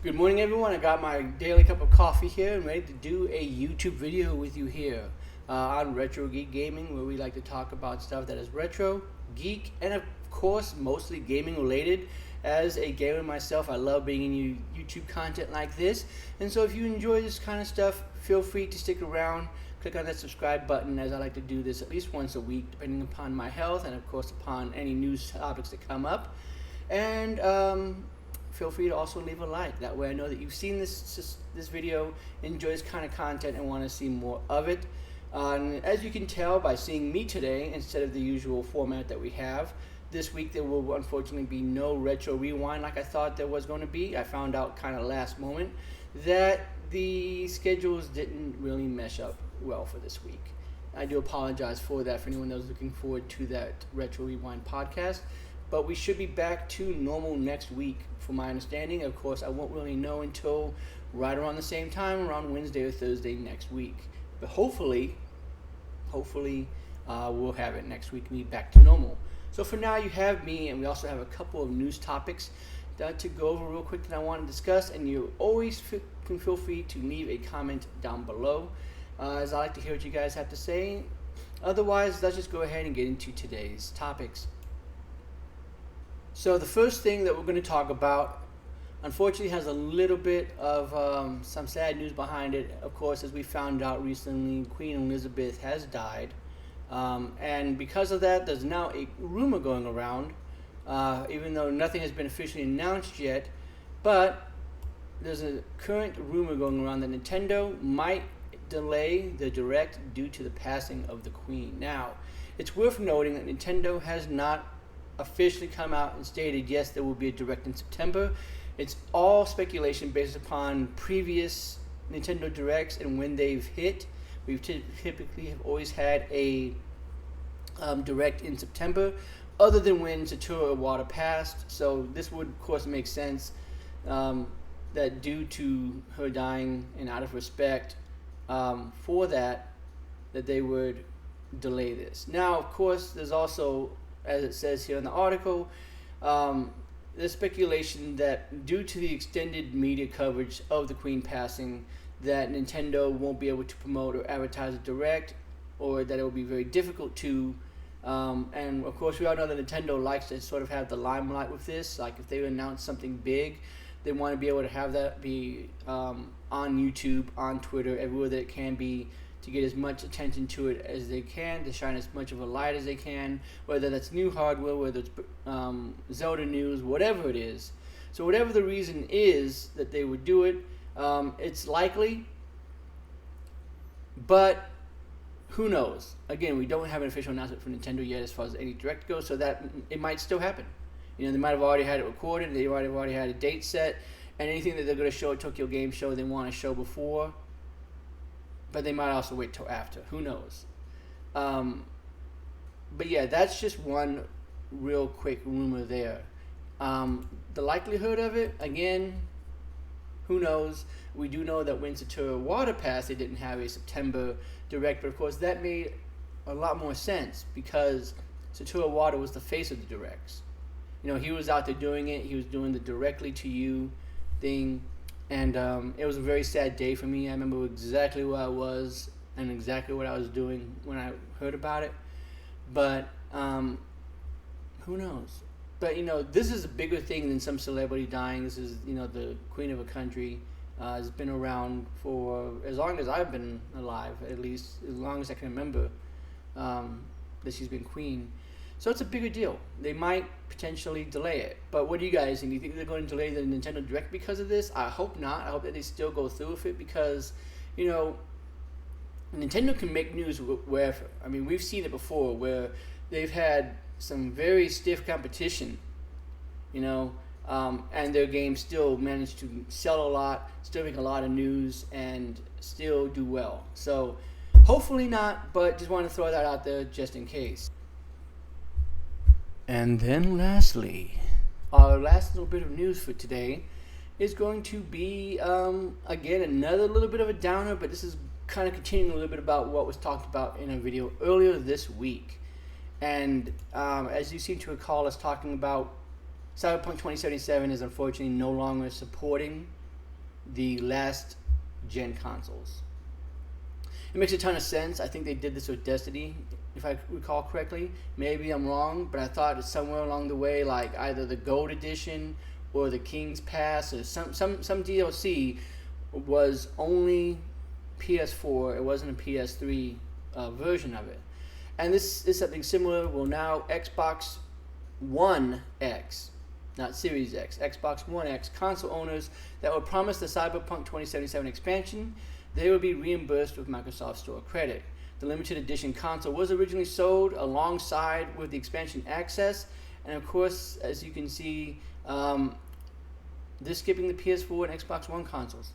Good morning, everyone. I got my daily cup of coffee here and ready to do a YouTube video with you here on Retro Geek Gaming, where we like to talk about stuff that is retro, geek, and of course, mostly gaming related. As a gamer myself, I love bringing you YouTube content like this. And so if you enjoy this kind of stuff, feel free to stick around. Click on that subscribe button, as I like to do this at least once a week, depending upon my health and of course upon any news topics that come up. And feel free to also leave a like. That way I know that you've seen this video, enjoy this kind of content, and want to see more of it. And as you can tell by seeing me today, instead of the usual format that we have, this week there will unfortunately be no Retro Rewind like I thought there was going to be. I found out kind of last moment that the schedules didn't really mesh up well for this week. I do apologize for that for anyone that was looking forward to that Retro Rewind podcast. But we should be back to normal next week, from my understanding. Of course, I won't really know until right around the same time, around Wednesday or Thursday next week. But hopefully, we'll have it next week and be back to normal. So for now, you have me, and we also have a couple of news topics to go over real quick that I want to discuss. And you always can feel free to leave a comment down below, as I like to hear what you guys have to say. Otherwise, let's just go ahead and get into today's topics. So the first thing that we're going to talk about, unfortunately, has a little bit of some sad news behind it. Of course, as we found out recently, Queen Elizabeth has died. And because of that, there's now a rumor going around, even though nothing has been officially announced yet. But there's a current rumor going around that Nintendo might delay the Direct due to the passing of the Queen. Now, it's worth noting that Nintendo has not officially come out and stated, yes, there will be a Direct in September. It's all speculation based upon previous Nintendo Directs and when they've hit. We've typically have always had a Direct in September, other than when Satoru Iwata passed. So this would, of course, make sense that due to her dying and out of respect for that they would delay this. Now, of course, there's also, as it says here in the article, there's speculation that due to the extended media coverage of the Queen passing, that Nintendo won't be able to promote or advertise a Direct, or that it will be very difficult to. And of course, we all know that Nintendo likes to sort of have the limelight with this. Like if they announce something big, they want to be able to have that be on YouTube, on Twitter, everywhere that it can be, to get as much attention to it as they can, to shine as much of a light as they can, whether that's new hardware, whether it's Zelda news, whatever it is. So whatever the reason is that they would do it, it's likely, but who knows? Again, we don't have an official announcement from Nintendo yet as far as any Direct goes, so that it might still happen. You know, they might have already had it recorded, they might have already had a date set, and anything that they're going to show at Tokyo Game Show, they want to show before. But they might also wait till after. Who knows? But yeah, that's just one real quick rumor there. The likelihood of it, again, who knows? We do know that when Satoru Iwata passed, they didn't have a September Direct. But of course, that made a lot more sense because Satoru Iwata was the face of the Directs. You know, he was out there doing it. He was doing the directly to you thing. And it was a very sad day for me. I remember exactly where I was and exactly what I was doing when I heard about it. But who knows? But, you know, this is a bigger thing than some celebrity dying. This is, you know, the queen of a country has been around for as long as I've been alive, at least as long as I can remember that she's been queen. So it's a bigger deal. They might potentially delay it. But what do you guys think? Do you think they're going to delay the Nintendo Direct because of this? I hope not. I hope that they still go through with it because, you know, Nintendo can make news wherever. I mean, we've seen it before where they've had some very stiff competition, you know, and their games still managed to sell a lot, still make a lot of news, and still do well. So hopefully not, but just want to throw that out there just in case. And then lastly, our last little bit of news for today is going to be, again, another little bit of a downer, but this is kind of continuing a little bit about what was talked about in a video earlier this week. And as you seem to recall us talking about, Cyberpunk 2077 is unfortunately no longer supporting the last gen consoles. It makes a ton of sense. I think they did this with Destiny, if I recall correctly. Maybe I'm wrong, but I thought it's somewhere along the way, like either the Gold Edition or the King's Pass or some DLC was only PS4. It wasn't a PS3 version of it. And this is something similar. Well, now Xbox One X, not Series X, Xbox One X console owners that were promised the Cyberpunk 2077 expansion, they will be reimbursed with Microsoft Store credit. The limited edition console was originally sold alongside with the expansion access, and of course, as you can see, they're skipping the PS4 and Xbox One consoles.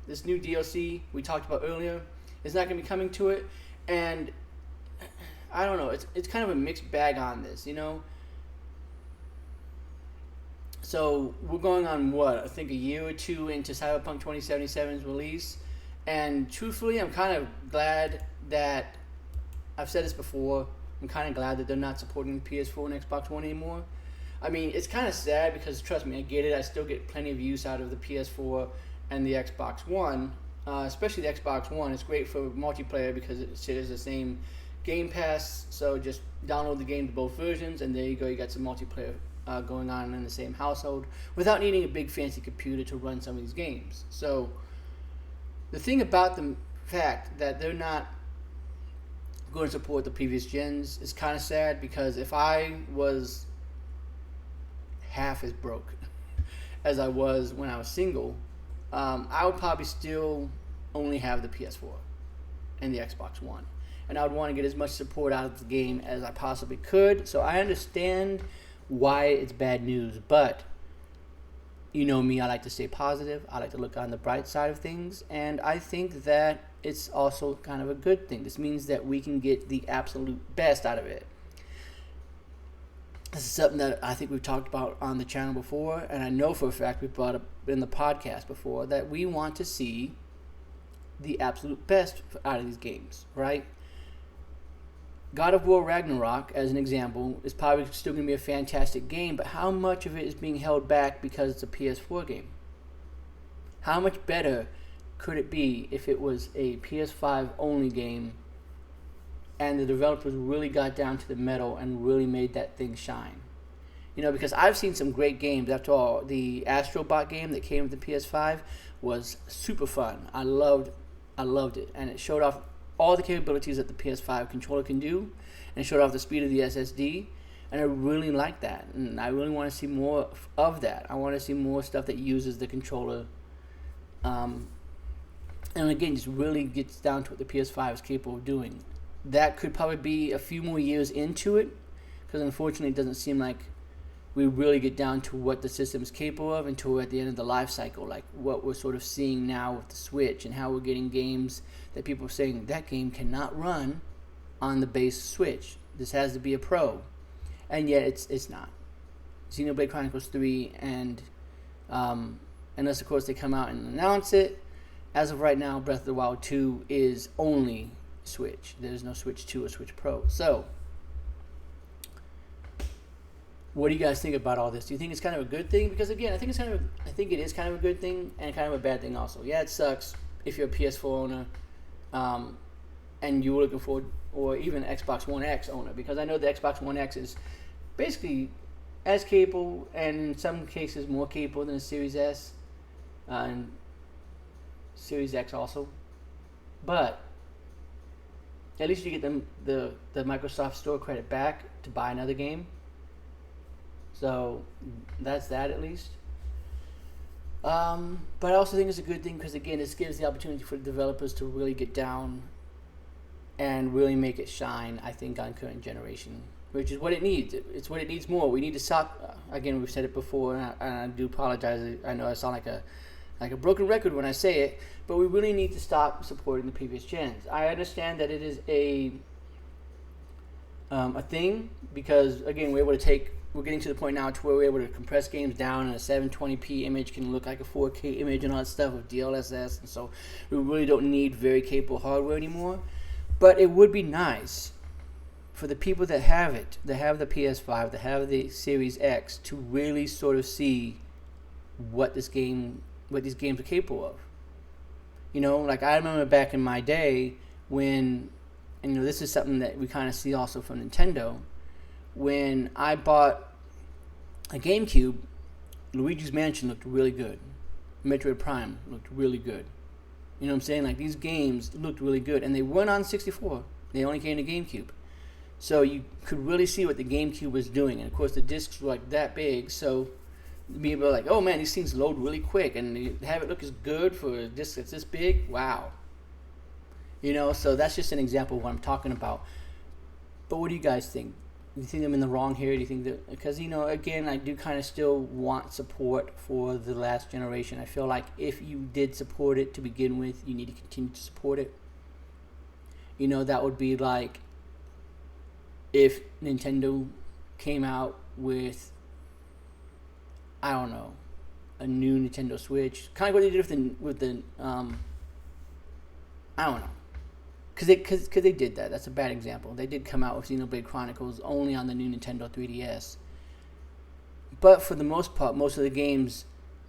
This new DLC we talked about earlier is not going to be coming to it, and I don't know, it's kind of a mixed bag on this, you know? So we're going on what, I think a year or two into Cyberpunk 2077's release, and truthfully, I'm kind of glad that, I've said this before, I'm kind of glad that they're not supporting the PS4 and Xbox One anymore. I mean, it's kind of sad because, trust me, I get it, I still get plenty of use out of the PS4 and the Xbox One, especially the Xbox One. It's great for multiplayer because it shares the same Game Pass, so just download the game to both versions, and there you go, you got some multiplayer going on in the same household without needing a big fancy computer to run some of these games. So the thing about the fact that they're not going to support the previous gens is kind of sad, because if I was half as broke as I was when I was single, I would probably still only have the PS4 and the Xbox One, and I would want to get as much support out of the game as I possibly could. So I understand why it's bad news, but you know me, I like to stay positive. I like to look on the bright side of things, and I think that it's also kind of a good thing. This means that we can get the absolute best out of it. This is something that I think we've talked about on the channel before, and I know for a fact we've brought up in the podcast before, that we want to see the absolute best out of these games, right? God of War Ragnarok, as an example, is probably still going to be a fantastic game, but how much of it is being held back because it's a PS4 game? How much better could it be if it was a PS5 only game and the developers really got down to the metal and really made that thing shine? You know, because I've seen some great games. After all, the Astro Bot game that came with the PS5 was super fun. I loved it, and it showed off all the capabilities that the PS5 controller can do, and showed off the speed of the SSD, and I really like that, and I really want to see more of that. I want to see more stuff that uses the controller, and again, just really gets down to what the PS5 is capable of doing. That could probably be a few more years into it, because unfortunately it doesn't seem like we really get down to what the system is capable of until at the end of the life cycle, like what we're sort of seeing now with the Switch, and how we're getting games that people are saying that game cannot run on the base Switch. This has to be a Pro, and yet it's not. Xenoblade Chronicles 3, and unless of course they come out and announce it, as of right now, Breath of the Wild 2 is only Switch. There's no Switch 2 or Switch Pro. So what do you guys think about all this? Do you think it's kind of a good thing? Because again, I think it is kind of a good thing and kind of a bad thing also. Yeah, it sucks if you're a PS4 owner, and you were looking for, or even Xbox One X owner, because I know the Xbox One X is basically as capable, and in some cases more capable than a Series S, and Series X also. But at least you get the Microsoft Store credit back to buy another game. So that's that at least. But I also think it's a good thing because, again, this gives the opportunity for developers to really get down and really make it shine, I think, on current generation, which is what it needs. It's what it needs more. We need to stop. Again, we've said it before, and I do apologize. I know I sound like a broken record when I say it, but we really need to stop supporting the previous gens. I understand that it is a thing because, again, we're getting to the point now to where we're able to compress games down, and a 720p image can look like a 4K image and all that stuff with DLSS, and so we really don't need very capable hardware anymore. But it would be nice for the people that have it, that have the PS5, that have the Series X, to really sort of see what this game what these games are capable of. Like I remember back in my day when, and this is something that we kind of see also from Nintendo, when I bought a GameCube, Luigi's Mansion looked really good. Metroid Prime looked really good. You know what I'm saying? Like these games looked really good, and they weren't on 64. They only came to GameCube. So you could really see what the GameCube was doing. And of course the discs were like that big, so people are like, oh man, these things load really quick, and they have it look as good for a disc that's this big. Wow. So that's just an example of what I'm talking about. But what do you guys think? Do you think I'm in the wrong here? Do you think that, because again, I do kind of still want support for the last generation. I feel like if you did support it to begin with, you need to continue to support it. That would be like if Nintendo came out with, I don't know, a new Nintendo Switch, kind of what they did with the I don't know, because they did that. That's a bad example. They did come out with Xenoblade Chronicles only on the new Nintendo 3DS, but for the most part, most of the games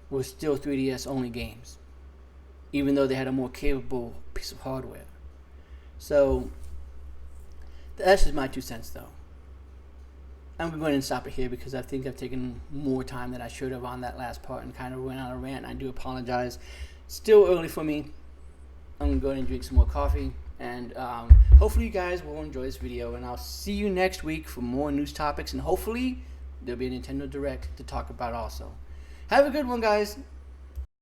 were still 3DS only games, even though they had a more capable piece of hardware. So that's just my 2 cents, though. I'm going to go ahead and stop it here because I think I've taken more time than I should have on that last part and kind of went on a rant. I do apologize. Still early for me. I'm going to go ahead and drink some more coffee. And hopefully you guys will enjoy this video. And I'll see you next week for more news topics. And hopefully there'll be a Nintendo Direct to talk about also. Have a good one, guys.